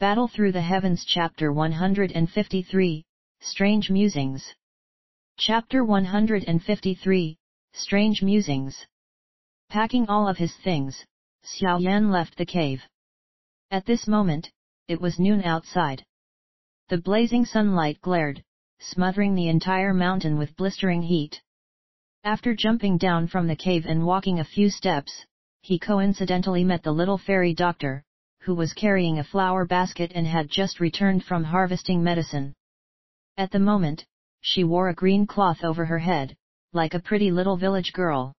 Battle Through the Heavens Chapter 153, Strange Musings. Chapter 153, Strange Musings. Packing all of his things, Xiao Yan left the cave. At this moment, it was noon outside. The blazing sunlight glared, smothering the entire mountain with blistering heat. After jumping down from the cave and walking a few steps, he coincidentally met the little fairy doctor, who was carrying a flower basket and had just returned from harvesting medicine. At the moment, she wore a green cloth over her head, like a pretty little village girl.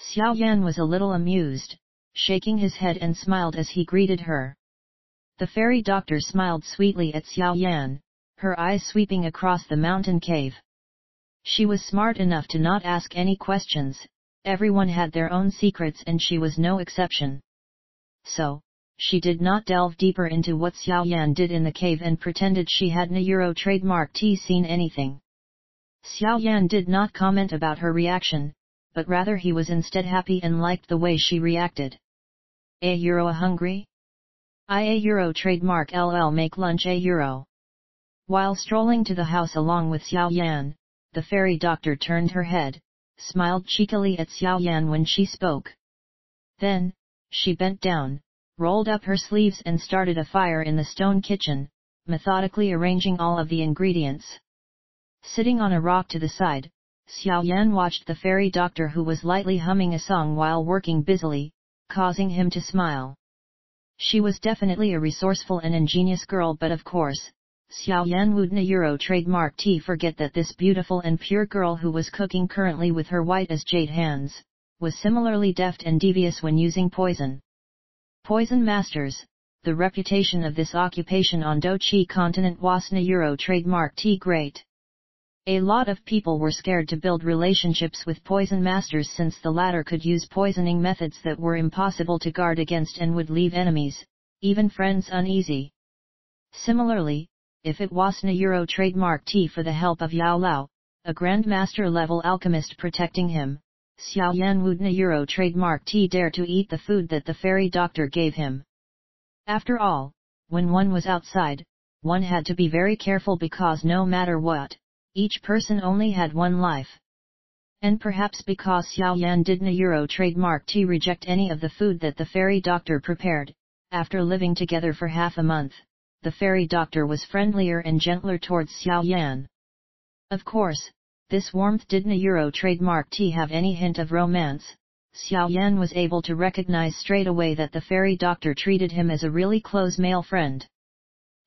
Xiao Yan was a little amused, shaking his head and smiled as he greeted her. The fairy doctor smiled sweetly at Xiao Yan, her eyes sweeping across the mountain cave. She was smart enough to not ask any questions, everyone had their own secrets and she was no exception. So, she did not delve deeper into what Xiao Yan did in the cave and pretended she hadn't Euro trademark T seen anything. Xiao Yan did not comment about her reaction, but rather he was instead happy and liked the way she reacted. Euro hungry? Euro trademark LL make lunch Euro. While strolling to the house along with Xiao Yan, the fairy doctor turned her head, smiled cheekily at Xiao Yan when she spoke. Then, she bent down, rolled up her sleeves and started a fire in the stone kitchen, methodically arranging all of the ingredients. Sitting on a rock to the side, Xiao Yan watched the fairy doctor who was lightly humming a song while working busily, causing him to smile. She was definitely a resourceful and ingenious girl, but of course, Xiao Yan wouldn't Euro trademark T forget that this beautiful and pure girl who was cooking currently with her white as jade hands, was similarly deft and devious when using poison. Poison masters, the reputation of this occupation on Do-Chi continent wasn't Euro trademark T great. A lot of people were scared to build relationships with poison masters since the latter could use poisoning methods that were impossible to guard against and would leave enemies, even friends, uneasy. Similarly, if it wasn't Euro trademark T for the help of Yao Lao, a Grandmaster level alchemist protecting him, Xiao Yan wouldn't Euro trademark T dare to eat the food that the fairy doctor gave him. After all, when one was outside, one had to be very careful because no matter what, each person only had one life. And perhaps because Xiao Yan didn't Euro trademark T reject any of the food that the fairy doctor prepared, after living together for half a month, the fairy doctor was friendlier and gentler towards Xiao Yan. Of course, this warmth didn't Euro trademark T have any hint of romance. Xiao Yan was able to recognize straight away that the fairy doctor treated him as a really close male friend.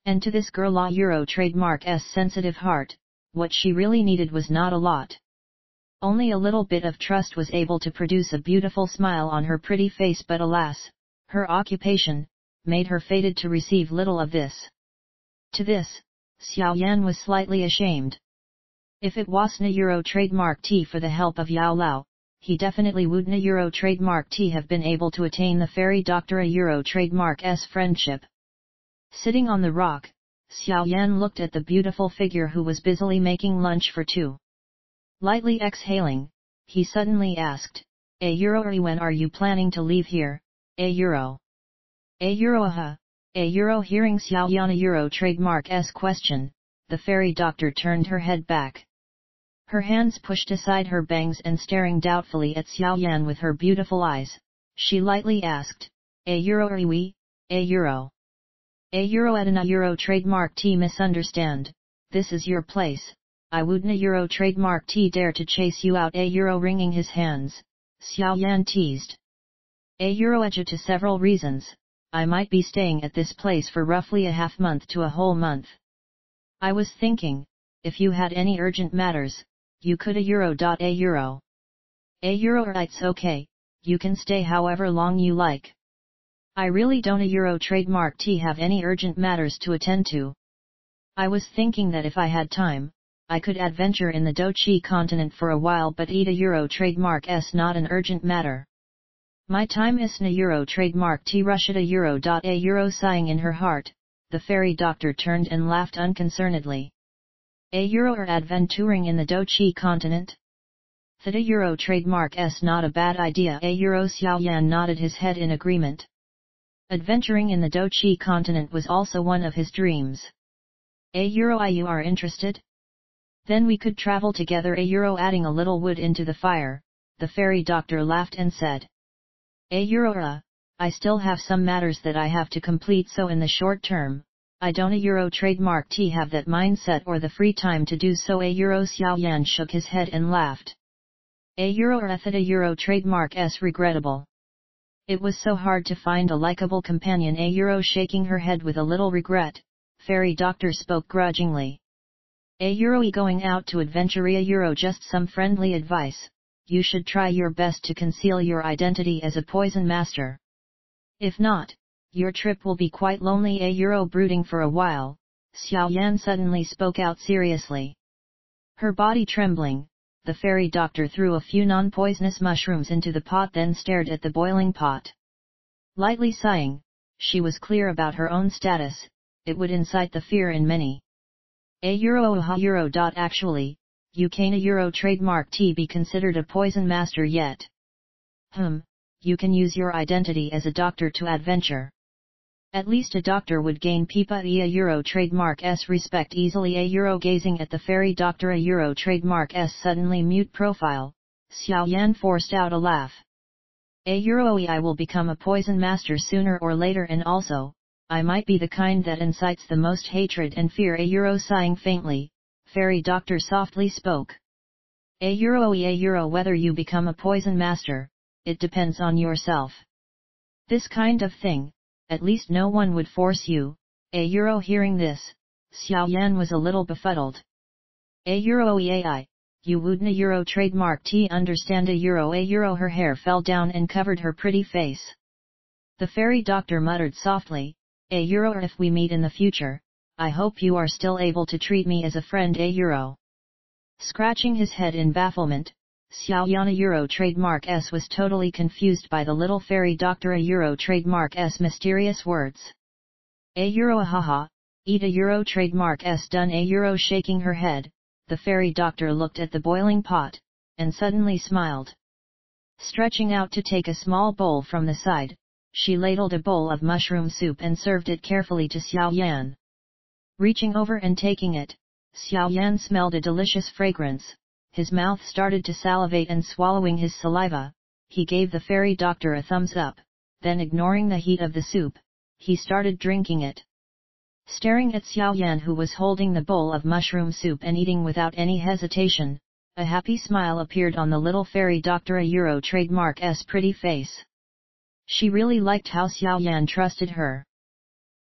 And to this girl Euro trademark S sensitive heart, what she really needed was not a lot. Only a little bit of trust was able to produce a beautiful smile on her pretty face, but alas, her occupation made her fated to receive little of this. To this, Xiao Yan was slightly ashamed. If it wasn't Euro trademark T for the help of Yao Lao, he definitely wouldn't Euro trademark T have been able to attain the fairy doctor Euro trademark S friendship. Sitting on the rock, Xiao Yan looked at the beautiful figure who was busily making lunch for two. Lightly exhaling, he suddenly asked, Euro, when are you planning to leave here, Euro? Euro Euro. Hearing Xiao Yan Euro trademark S question, the fairy doctor turned her head back. Her hands pushed aside her bangs and staring doubtfully at Xiao Yan with her beautiful eyes, she lightly asked, Euro oui, Euro. Euro at an Euro trademark T misunderstand, this is your place, I wouldn't Euro trademark T dare to chase you out Euro. Wringing his hands, Xiao Yan teased. Euro to several reasons, I might be staying at this place for roughly a half month to a whole month. I was thinking, if you had any urgent matters, you could Euro. Euro it's okay, you can stay however long you like. I really don't Euro trademark T have any urgent matters to attend to. I was thinking that if I had time, I could adventure in the Do-Chi continent for a while, but eat Euro trademark S not an urgent matter. My time isn't Euro trademark T rush at Euro. Euro sighing in her heart, the fairy doctor turned and laughed unconcernedly. Euro adventuring in the Do-Chi continent? That Euro trademark S not a bad idea Euro. Xiao Yan nodded his head in agreement. Adventuring in the Do-Chi continent was also one of his dreams. You are interested? Then we could travel together. Adding a little wood into the fire, the fairy doctor laughed and said. I still have some matters that I have to complete, so in the short term, I don't trademark T have that mindset or the free time to do so. Xiao Yan shook his head and laughed. Trademark S regrettable. It was so hard to find a likable companion. Shaking her head with a little regret, fairy doctor spoke grudgingly. Going out to adventure. Just some friendly advice. You should try your best to conceal your identity as a poison master. If not, your trip will be quite lonely. Brooding for a while, Xiao Yan suddenly spoke out seriously. Her body trembling, the fairy doctor threw a few non-poisonous mushrooms into the pot, then stared at the boiling pot. Lightly sighing, she was clear about her own status, it would incite the fear in many. Actually, you can't trademark T be considered a poison master yet. You can use your identity as a doctor to adventure. At least a doctor would gain trademark S respect easily. Gazing at the fairy doctor. Trademark S suddenly mute profile, Xiao Yan forced out a laugh. I will become a poison master sooner or later, and also, I might be the kind that incites the most hatred and fear. Sighing faintly, fairy doctor softly spoke. Whether you become a poison master, it depends on yourself. This kind of thing, at least no one would force you. Hearing this, Xiao Yan was a little befuddled. You wouldn't trademark T understand. Her hair fell down and covered her pretty face. The fairy doctor muttered softly, if we meet in the future, I hope you are still able to treat me as a friend. Scratching his head in bafflement, Xiao Yan trademark S was totally confused by the little fairy doctor trademark S mysterious words. Haha, eat trademark S done. Shaking her head, the fairy doctor looked at the boiling pot, and suddenly smiled. Stretching out to take a small bowl from the side, she ladled a bowl of mushroom soup and served it carefully to Xiao Yan. Reaching over and taking it, Xiao Yan smelled a delicious fragrance. His mouth started to salivate, and swallowing his saliva, he gave the fairy doctor a thumbs up, then ignoring the heat of the soup, he started drinking it. Staring at Xiao Yan, who was holding the bowl of mushroom soup and eating without any hesitation, a happy smile appeared on the little fairy doctor trademark S pretty face. She really liked how Xiao Yan trusted her.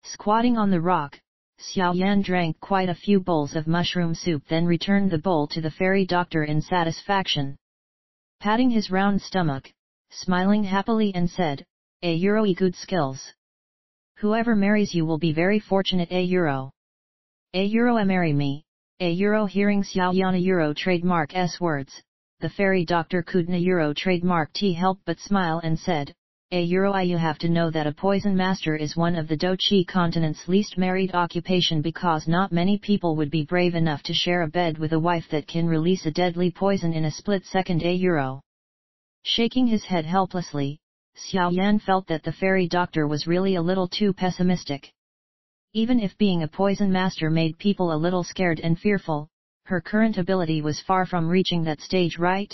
Squatting on the rock, Xiao Yan drank quite a few bowls of mushroom soup, then returned the bowl to the fairy doctor in satisfaction. Patting his round stomach, smiling happily and said, good skills. Whoever marries you will be very fortunate. Marry me. Hearing Xiao Yan trademark S words, the fairy doctor couldn't trademark T help but smile and said, you have to know that a poison master is one of the Do-Chi continent's least married occupation, because not many people would be brave enough to share a bed with a wife that can release a deadly poison in a split second. Shaking his head helplessly, Xiao Yan felt that the fairy doctor was really a little too pessimistic. Even if being a poison master made people a little scared and fearful, her current ability was far from reaching that stage, right?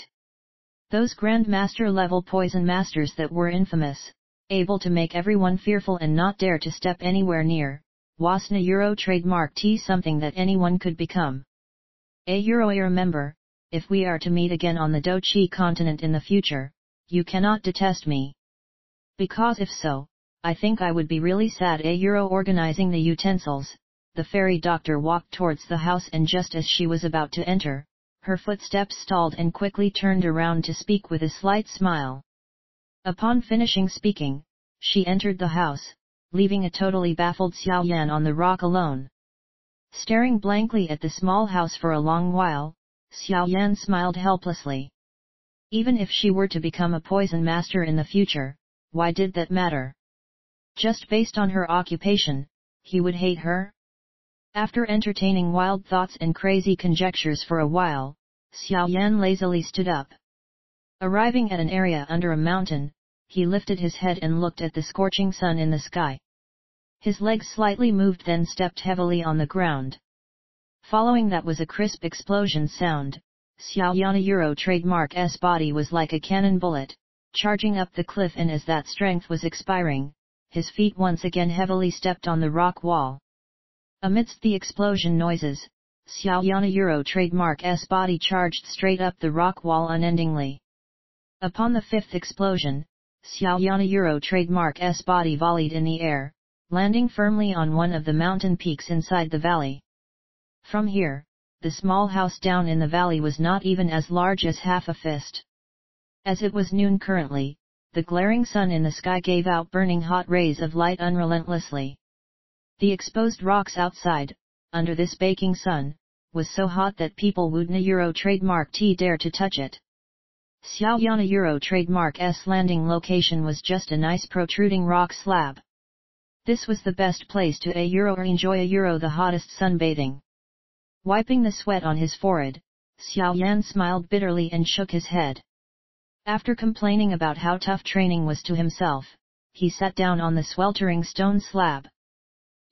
Those Grandmaster level poison masters that were infamous, able to make everyone fearful and not dare to step anywhere near, wasn't trademark T something that anyone could become. Remember, if we are to meet again on the Do-Chi continent in the future, you cannot detest me. Because if so, I think I would be really sad. Organizing the utensils, the fairy doctor walked towards the house, and just as she was about to enter, her footsteps stalled and quickly turned around to speak with a slight smile. Upon finishing speaking, she entered the house, leaving a totally baffled Xiao Yan on the rock alone. Staring blankly at the small house for a long while, Xiao Yan smiled helplessly. Even if she were to become a poison master in the future, why did that matter? Just based on her occupation, he would hate her? After entertaining wild thoughts and crazy conjectures for a while, Xiao Yan lazily stood up. Arriving at an area under a mountain, he lifted his head and looked at the scorching sun in the sky. His legs slightly moved, then stepped heavily on the ground. Following that was a crisp explosion sound. Xiaoyan Euro trademark S body was like a cannon bullet, charging up the cliff, and as that strength was expiring, his feet once again heavily stepped on the rock wall. Amidst the explosion noises, Xiaoyan Euro trademark S body charged straight up the rock wall unendingly. Upon the fifth explosion, Xiaoyan Euro trademark S body volleyed in the air, landing firmly on one of the mountain peaks inside the valley. From here, the small house down in the valley was not even as large as half a fist. As it was noon currently, the glaring sun in the sky gave out burning hot rays of light unrelentlessly. The exposed rocks outside, under this baking sun, was so hot that people would not Euro trademark T dare to touch it. Xiaoyan Euro trademark S landing location was just a nice protruding rock slab. This was the best place to enjoy the hottest sunbathing. Wiping the sweat on his forehead, Xiaoyan smiled bitterly and shook his head. After complaining about how tough training was to himself, he sat down on the sweltering stone slab.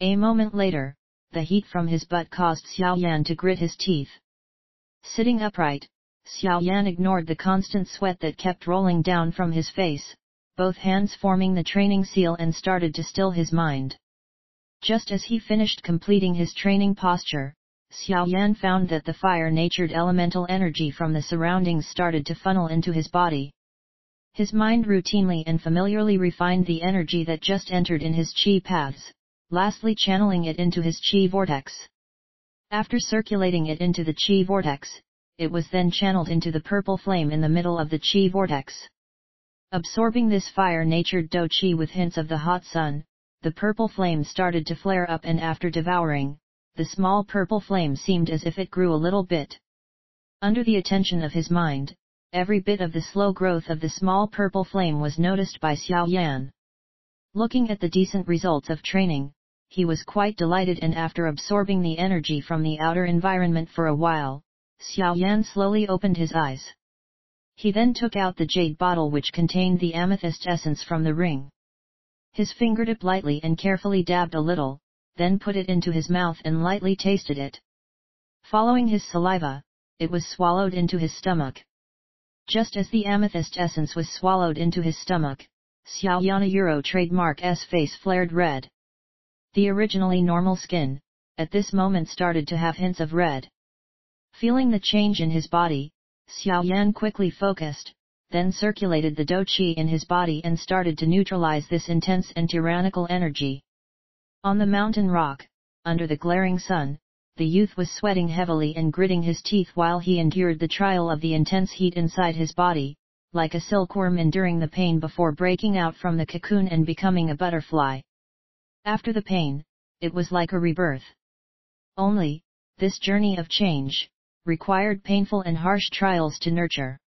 A moment later, the heat from his butt caused Xiaoyan to grit his teeth. Sitting upright, Xiaoyan ignored the constant sweat that kept rolling down from his face, both hands forming the training seal, and started to still his mind. Just as he finished completing his training posture, Xiaoyan found that the fire-natured elemental energy from the surroundings started to funnel into his body. His mind routinely and familiarly refined the energy that just entered in his qi paths, lastly channeling it into his qi vortex. After circulating it into the qi vortex, it was then channeled into the purple flame in the middle of the qi vortex. Absorbing this fire-natured do qi with hints of the hot sun, the purple flame started to flare up, and after devouring, the small purple flame seemed as if it grew a little bit. Under the attention of his mind, every bit of the slow growth of the small purple flame was noticed by Xiaoyan. Looking at the decent results of training, he was quite delighted, and after absorbing the energy from the outer environment for a while, Xiaoyan slowly opened his eyes. He then took out the jade bottle which contained the amethyst essence from the ring. His finger dipped lightly and carefully dabbed a little, then put it into his mouth and lightly tasted it. Following his saliva, it was swallowed into his stomach. Just as the amethyst essence was swallowed into his stomach, Xiaoyan Euro trademark S face flared red. The originally normal skin, at this moment started to have hints of red. Feeling the change in his body, Xiaoyan quickly focused, then circulated the do qi in his body and started to neutralize this intense and tyrannical energy. On the mountain rock, under the glaring sun, the youth was sweating heavily and gritting his teeth while he endured the trial of the intense heat inside his body, like a silkworm enduring the pain before breaking out from the cocoon and becoming a butterfly. After the pain, it was like a rebirth. Only, this journey of change required painful and harsh trials to nurture.